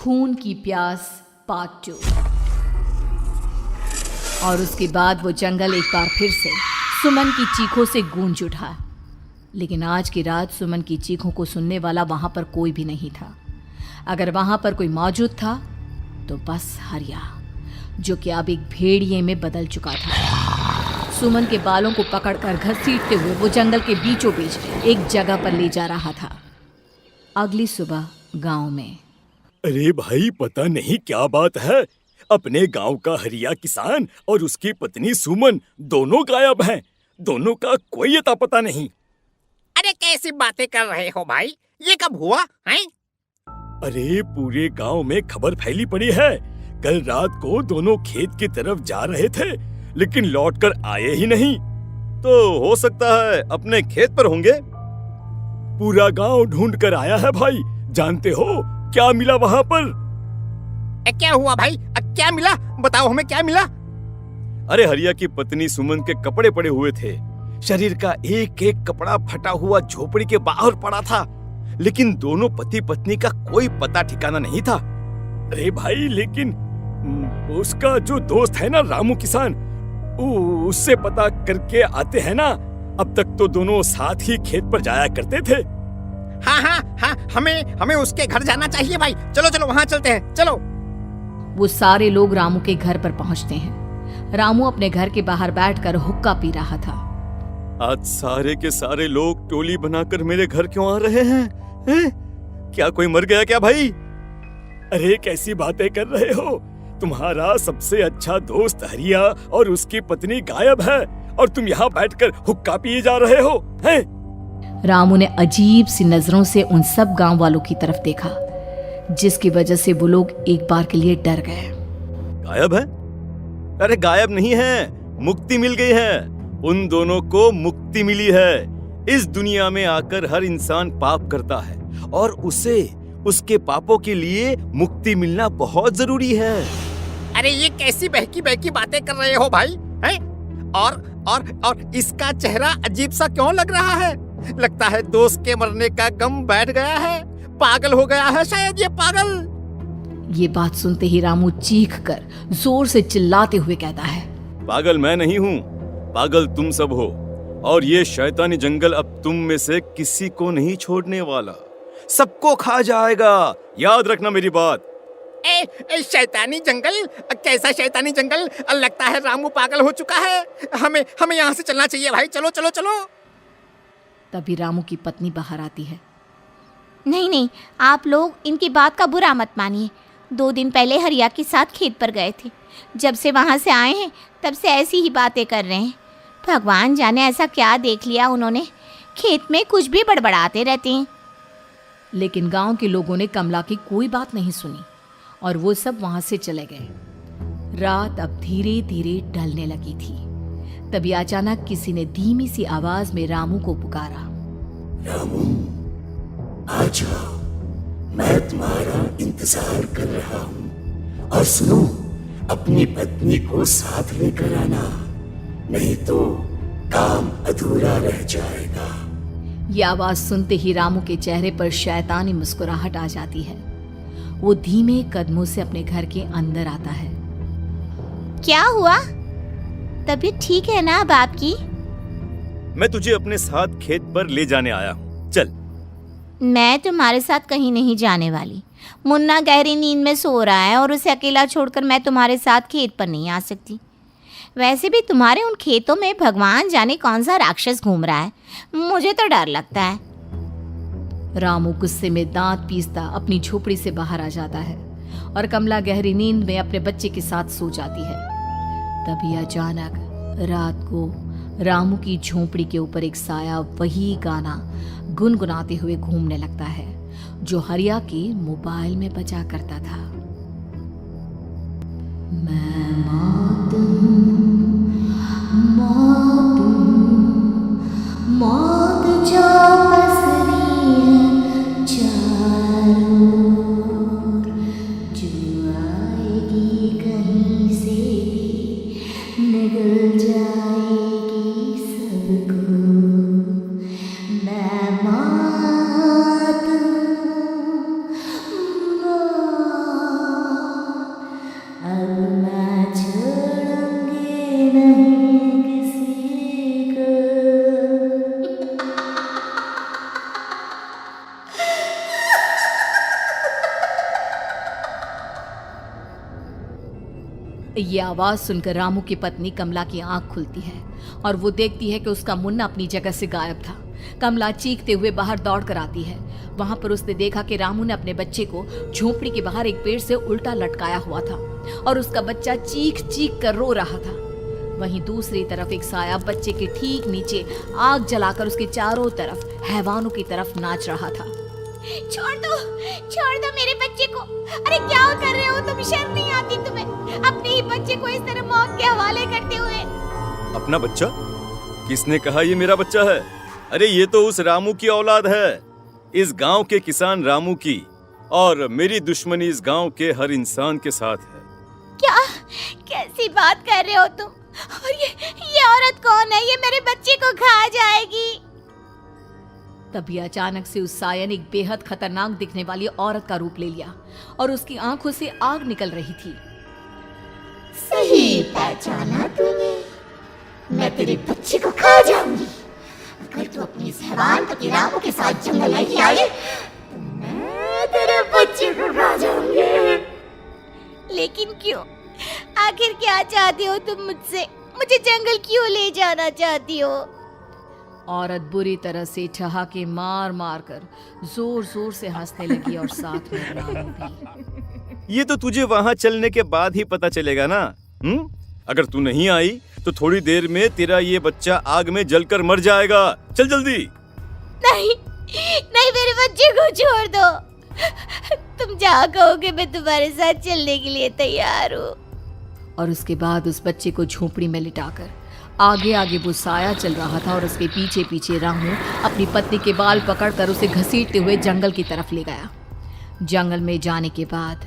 खून की प्यास पार्ट 2। और उसके बाद वो जंगल एक बार फिर से सुमन की चीखों से गूंज उठा। लेकिन आज की रात सुमन की चीखों को सुनने वाला वहां पर कोई भी नहीं था। अगर वहां पर कोई मौजूद था तो बस हरिया, जो कि अब एक भेड़िए में बदल चुका था। सुमन के बालों को पकड़कर घसीटते हुए वो जंगल के बीचों बीच एक जगह पर ले जा रहा था। अगली सुबह गांव में। अरे भाई, पता नहीं क्या बात है, अपने गांव का हरिया किसान और उसकी पत्नी सुमन दोनों गायब हैं। दोनों का कोई अता पता नहीं। अरे कैसी बातें कर रहे हो भाई, ये कब हुआ है? अरे पूरे गांव में खबर फैली पड़ी है। कल रात को दोनों खेत की तरफ जा रहे थे, लेकिन लौट कर आए ही नहीं। तो हो सकता है अपने खेत पर होंगे। पूरा गांव ढूंढ कर आया है भाई। जानते हो क्या मिला वहां पर? क्या हुआ भाई? क्या मिला? बताओ हमें क्या मिला? अरे हरिया की पत्नी सुमन के कपड़े पड़े हुए थे। शरीर का एक एक कपड़ा फटा हुआ झोपड़ी के बाहर पड़ा था, लेकिन दोनों पति पत्नी का कोई पता ठिकाना नहीं था। अरे भाई, लेकिन उसका जो दोस्त है ना रामू किसान, उससे पता करके आते हैं ना। अब तक तो दोनों साथ ही खेत पर जाया करते थे। हाँ, हमें उसके घर जाना चाहिए भाई। चलो वहाँ चलते हैं, चलो। वो सारे लोग रामू के घर पर पहुंचते हैं। रामू अपने घर के बाहर बैठकर हुक्का पी रहा था। आज सारे के सारे लोग टोली बनाकर मेरे घर क्यों आ रहे हैं? क्या कोई मर गया क्या भाई? अरे कैसी बातें कर रहे हो? तुम्हारा सबसे अच्छा दोस्त हरिया और उसकी पत्नी गायब है और तुम यहाँ बैठकर हुक्का पिए जा रहे हो हैं? रामू ने अजीब सी नजरों से उन सब गांव वालों की तरफ देखा, जिसकी वजह से वो लोग एक बार के लिए डर गए। गायब है? अरे गायब नहीं है, मुक्ति मिल गई है। उन दोनों को मुक्ति मिली है। इस दुनिया में आकर हर इंसान पाप करता है और उसे उसके पापों के लिए मुक्ति मिलना बहुत जरूरी है। अरे ये कैसी बहकी बहकी बातें कर रहे हो भाई हैं? और इसका चेहरा अजीब सा क्यों लग रहा है? लगता है दोस्त के मरने का गम बैठ गया है। पागल हो गया है शायद ये पागल। ये बात सुनते ही रामू चीख कर जोर से चिल्लाते हुए कहता है, पागल मैं नहीं हूँ, पागल तुम सब हो। और ये शैतानी जंगल अब तुम में से किसी को नहीं छोड़ने वाला, सबको खा जाएगा। याद रखना मेरी बात। शैतानी जंगल? कैसा शैतानी जंगल? लगता है रामू पागल हो चुका है। हमें यहाँ से चलना चाहिए भाई। चलो। तभी रामू की पत्नी बाहर आती है। नहीं, आप लोग इनकी बात का बुरा मत मानिए। 2 दिन पहले हरिया के साथ खेत पर गए थे। जब से वहाँ से आए हैं तब से ऐसी ही बातें कर रहे हैं। भगवान जाने ऐसा क्या देख लिया उन्होंने, खेत में कुछ भी बड़बड़ाते रहते हैं। लेकिन गांव के लोगों ने कमला की कोई बात नहीं सुनी और वो सब वहां से चले गए। रात अब धीरे धीरे ढलने लगी थी। तभी अचानक किसी ने धीमी सी आवाज में रामू को पुकारा। रामू, आ जाओ, मैं तुम्हारा इंतजार कर रहा हूँ। और सुनो, अपनी पत्नी को साथ लेकर आना, नहीं तो काम अधूरा रह जाएगा। ये आवाज सुनते ही रामू के चेहरे पर शैतानी मुस्कुराहट आ जाती है। वो धीमे कदमों से अपने घर के अंदर आता है। क्या हुआ? तबीयत ठीक है ना अब आपकी? मैं तुझे अपने साथ खेत पर ले जाने आया हूँ, चल। मैं तुम्हारे साथ कहीं नहीं जाने वाली। मुन्ना गहरी नींद में सो रहा है और उसे अकेला छोड़कर मैं तुम्हारे साथ खेत पर नहीं आ सकती। वैसे भी तुम्हारे उन खेतों में भगवान जाने कौन सा राक्षस घूम रहा है, मुझे तो डर लगता है। रामू गुस्से में दांत पीसता अपनी झोपड़ी से बाहर आ जाता है और कमला गहरी नींद में अपने बच्चे के साथ सो जाती है। तभी अचानक रात को रामू की झोपड़ी के ऊपर एक साया वही गाना गुनगुनाते हुए घूमने लगता है जो हरिया के मोबाइल में बजा करता था। मैं मौत जो पसरी है चारों ओर, जो आएगी कहीं से भी निगल जाएगी सबको। मैं मौत ये आवाज सुनकर रामू की पत्नी कमला की आंख खुलती है और वो देखती है कि उसका मुन्ना अपनी जगह से गायब था। कमला चीखते हुए बाहर दौड़ कर आती है। वहां पर उसने देखा कि रामू ने अपने बच्चे को झोपड़ी के बाहर एक पेड़ से उल्टा लटकाया हुआ था और उसका बच्चा चीख चीख कर रो रहा था। वहीं दूसरी तरफ एक साया बच्चे के ठीक नीचे आग जलाकर उसके चारों तरफ हैवानों की तरफ नाच रहा था। छोड़ दो मेरे बच्चे को। अरे क्या कर रहे हो तुम? शर्म नहीं आती तुम्हें? अपने ही बच्चे को इस तरह मौत के हवाले करते हुए। अपना बच्चा? किसने कहा ये मेरा बच्चा है? अरे ये तो उस रामू की औलाद है, इस गांव के किसान रामू की, और मेरी दुश्मनी इस गांव के हर इंसान के साथ है। क्या? कैसी बात कर रहे हो तुम? और ये औरत कौन है? ये मेरे बच्चे को खा जाएगी। तभी अचानक से उस साया ने एक बेहद खतरनाक दिखने वाली औरत का रूप ले लिया और उसकी आंखों से आग निकल रही थी। सही पहचाना तूने। मैं तेरे बच्चे को खा जाऊंगी। अगर तू अपनी इस हैवान पति रामू के साथ जंगल नहीं आई तो मैं तेरे बच्चे को खा जाऊंगी। लेकिन क्यों? आखिर क्या चाहती हो तुम मुझसे? मुझे जंगल क्यों ले जाना चाहती हो? औरत बुरी तरह से ठहाके मार मार कर जोर जोर से हंसने लगी और साथ में रामू भी। ये तो तुझे वहां चलने के बाद ही पता चलेगा ना। अगर तू नहीं आई तो थोड़ी देर में तेरा ये बच्चा आग में जलकर मर जाएगा। चल जल्दी। नहीं, मेरे बच्चे को छोड़ दो। तुम जहाँ कहोगे मैं तुम्हारे साथ चलने के लिए तैयार हूँ। और उसके बाद उस बच्चे को झोपड़ी में लिटाकर आगे आगे वो साया चल रहा था और उसके पीछे पीछे रामू अपनी पत्नी के बाल पकड़कर उसे घसीटते हुए जंगल की तरफ ले गया। जंगल में जाने के बाद,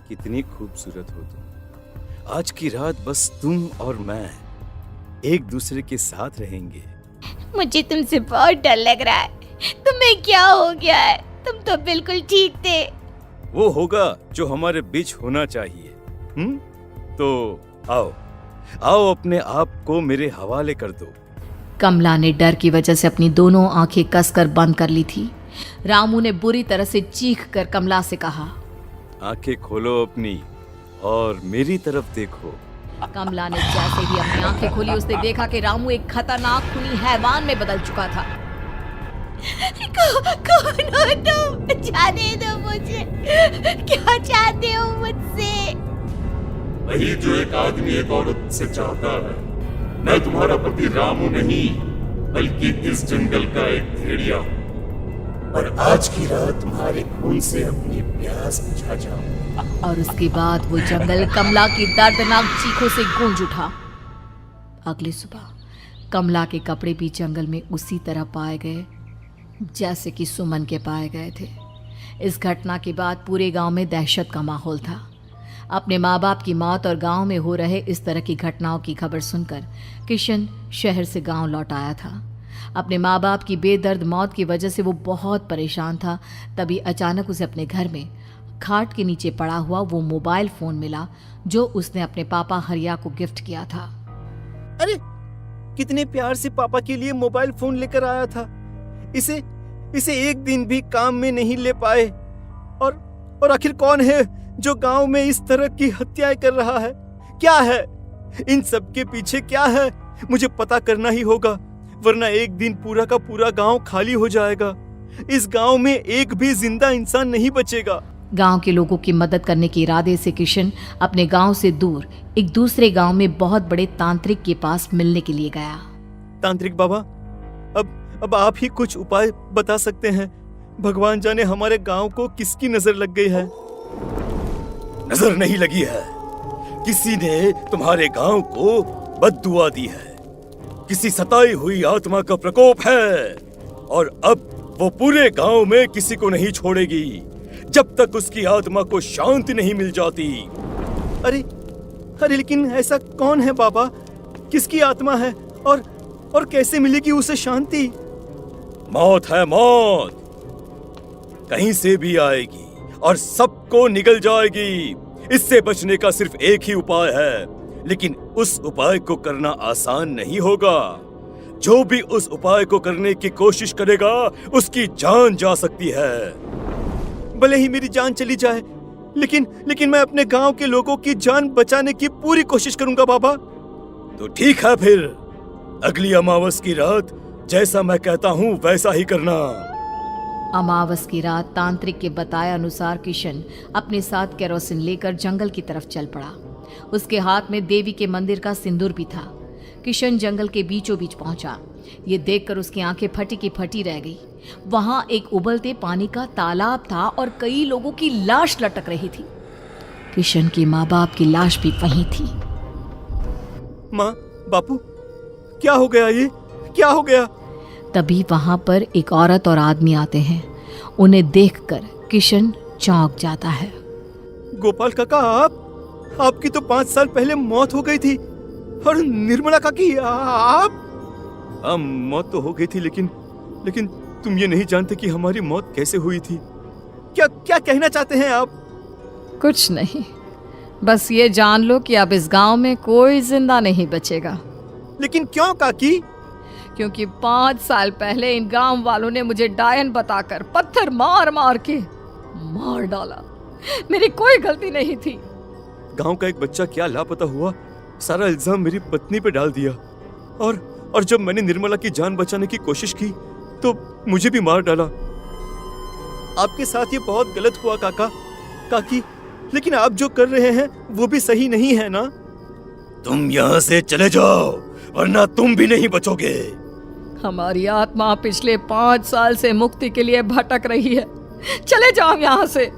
कितनी खूबसूरत हो तुम। आज की रात बस तुम और मैं एक दूसरे के साथ रहेंगे। मुझे तुमसे बहुत डर लग रहा है। तुम्हें क्या हो गया है? तुम तो बिल्कुल ठीक थे। वो होगा जो हमारे बीच होना चाहिए। तो आओ अपने आप को मेरे हवाले कर दो। कमला ने डर की वजह से अपनी दोनों आंखें कसकर बंद कर ली थी। रामू ने बुरी तरह से चीख कर कमला से कहा, आंखें खोलो अपनी और मेरी तरफ देखो। कमला ने जैसे ही अपनी आंखें खोली उसने देखा कि रामू एक खतरनाक खूनी हैवान में बदल चुका था। कौन हो तुम? जाने दो मुझे। क्या चाहते हो मुझसे? वही जो एक आदमी एक औरत से चाहता है। मैं तुम्हारा पति रामू नहीं बल्कि इस जंगल का एक भेड़िया हूँ और आज की रात तुम्हारे खून से अपनी प्यास बुझा जाऊं। और उसके बाद वो जंगल कमला की दर्दनाक चीखों से गूंज उठा। अगली सुबह कमला के कपड़े भी जंगल में उसी तरह पाए गए जैसे कि सुमन के पाए गए थे। इस घटना के बाद पूरे गांव में दहशत का माहौल था। अपने माँ बाप की मौत और गांव में हो रहे इस तरह की घटनाओं की खबर सुनकर किशन शहर से गांव लौट आया था। अपने माँ बाप की बेदर्द मौत की वजह से वो बहुत परेशान था। तभी अचानक उसे अपने घर में खाट के नीचे पड़ा हुआ वो मोबाइल फोन मिला जो उसने अपने पापा हरिया को गिफ्ट किया था। अरे कितने प्यार से पापा के लिए मोबाइल फोन लेकर आया था। इसे एक दिन भी काम में नहीं ले पाए। और आखिर कौन है जो गांव में इस तरह की हत्याएं कर रहा है? क्या है इन सब के पीछे? क्या है? मुझे पता करना ही होगा, वरना एक दिन पूरा का पूरा गांव खाली हो जाएगा। इस गांव में एक भी जिंदा इंसान नहीं बचेगा। गांव के लोगों की मदद करने के इरादे से किशन अपने गांव से दूर एक दूसरे गांव में बहुत बड़े तांत्रिक के पास मिलने के लिए गया। तांत्रिक बाबा, अब आप ही कुछ उपाय बता सकते हैं। भगवान जाने हमारे गांव को किसकी नजर लग गई है। नजर नहीं लगी है, किसी ने तुम्हारे गांव को बद्दुआ दी है। किसी सताई हुई आत्मा का प्रकोप है और अब वो पूरे गांव में किसी को नहीं छोड़ेगी जब तक उसकी आत्मा को शांति नहीं मिल जाती। अरे लेकिन ऐसा कौन है बाबा? किसकी आत्मा है और कैसे मिलेगी उसे शांति? मौत है, मौत कहीं से भी आएगी और सबको निगल जाएगी। इससे बचने का सिर्फ एक ही उपाय है, लेकिन उस उपाय को करना आसान नहीं होगा। जो भी उस उपाय को करने की कोशिश करेगा उसकी जान जा सकती है। भले ही मेरी जान चली जाए, लेकिन मैं अपने गांव के लोगों की जान बचाने की पूरी कोशिश करूंगा बाबा। तो ठीक है फिर, अगली अमावस की रात जैसा मैं कहता हूँ वैसा ही करना। अमावस की रात तांत्रिक के बताए अनुसार किशन अपने साथ केरोसिन लेकर जंगल की तरफ चल पड़ा। उसके हाथ में देवी के मंदिर का सिंदूर भी था। किशन जंगल के बीचों बीच पहुंचा। ये देखकर उसकी आंखें फटी की फटी रह गई। वहां एक उबलते पानी का तालाब था और कई लोगों की लाश लटक रही थी। किशन की माँ बाप की लाश भी वहीं थी। माँ, बापू, क्या हो गया? ये क्या हो गया? तभी वहां पर एक औरत और आदमी आते हैं। उन्हें देखकर किशन चौंक जाता है। गोपाल काका, आपकी तो 5 साल पहले मौत हो गई थी। और निर्मला काकी, आप? मौत तो हो गई थी, लेकिन तुम ये नहीं जानते कि हमारी मौत कैसे हुई थी। क्या कहना चाहते हैं आप? कुछ नहीं, बस ये जान लो कि अब इस गांव में कोई जिंदा नहीं बचेगा। लेकिन क्यों काकी? क्योंकि 5 साल पहले इन गांव वालों ने मुझे डायन बताकर पत्थर मार मार के मार डाला। मेरी कोई गलती नहीं थी। गांव का एक बच्चा क्या लापता हुआ, सारा इल्जाम मेरी पत्नी पे डाल दिया। और जब मैंने निर्मला की जान बचाने की कोशिश की तो मुझे भी मार डाला। आपके साथ ये बहुत गलत हुआ काकी, लेकिन आप जो कर रहे हैं वो भी सही नहीं है ना? तुम यहाँ से चले जाओ वरना तुम भी नहीं बचोगे। हमारी आत्मा पिछले 5 साल से मुक्ति के लिए भटक रही है। चले जाओ यहाँ से।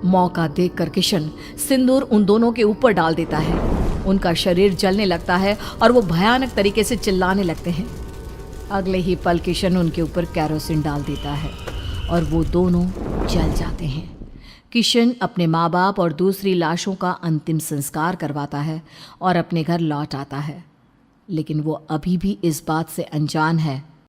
मौका देखकर किशन सिंदूर उन दोनों के ऊपर डाल देता है। उनका शरीर जलने लगता है और वो भयानक तरीके से चिल्लाने लगते हैं। अगले ही पल किशन उनके ऊपर केरोसिन डाल देता है और वो दोनों जल जाते हैं। किशन अपने माँ बाप और दूसरी लाशों का अंतिम संस्कार करवाता है और अपने घर लौट आता है, लेकिन वो अभी भी इस बात से अनजान है